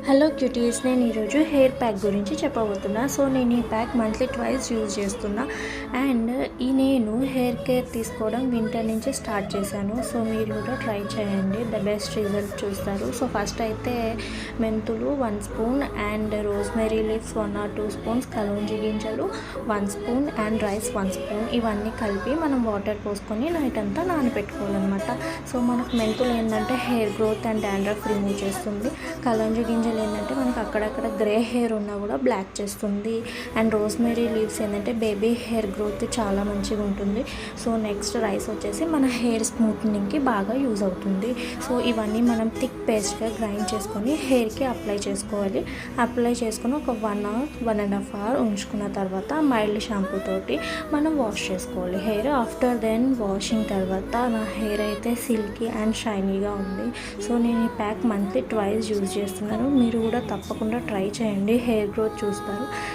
Hello cuties, నేను ఈరోజు hair pack గురించి చెప్పబోతున్నా. సో నేను ఈ ప్యాక్ మంత్లీ ట్వైస్ యూజ్ చేస్తున్నా. అండ్ నేను హెయిర్ కేర్ తీసుకోవడం వింటర్ నుంచి స్టార్ట్ చేశాను. సో మీరు కూడా ట్రై చేయండి, ద బెస్ట్ రిజల్ట్ చూస్తారు. సో ఫస్ట్ అయితే మెంతులు 1 spoon and rosemary leaves 1 or 2 spoons, kalonji గింజలు 1 స్పూన్ అండ్ రైస్ 1 స్పూన్, ఇవన్నీ కలిపి మనం వాటర్ పోసుకొని నైట్ అంతా నానబెట్టుకోవాలన్నమాట. సో మనకు మెంతులు ఏంటంటే hair growth and dandruff remove చేస్తుంది. కలోంజి గింజలు ఏంటంటే మనకు అక్కడక్కడ గ్రే హెయిర్ ఉన్నా కూడా బ్లాక్ చేస్తుంది. అండ్ రోజ్మెరీ లీవ్స్ ఏంటంటే బేబీ హెయిర్ గ్రోత్ చాలా మంచిగా ఉంటుంది. సో నెక్స్ట్ రైస్ వచ్చేసి మన హెయిర్ స్మూత్నింగ్కి బాగా యూజ్ అవుతుంది. సో ఇవన్నీ మనం థిక్ పేస్ట్గా గ్రైండ్ చేసుకొని హెయిర్కి అప్లై చేసుకోవాలి. అప్లై చేసుకొని ఒక 1 hour 1.5 hour ఉంచుకున్న తర్వాత మైల్డ్ షాంపూ తోటి మనం వాష్ చేసుకోవాలి హెయిర్. ఆఫ్టర్ దెన్ వాషింగ్ తర్వాత నా హెయిర్ అయితే సిల్కీ అండ్ షైనీగా ఉంది. సో నేను ఈ ప్యాక్ మంత్లీ ట్వైస్ యూజ్ చేస్తున్నాను. మీరు కూడా తప్పకుండా ట్రై చేయండి, హెయిర్ గ్రోత్ చూస్తారు.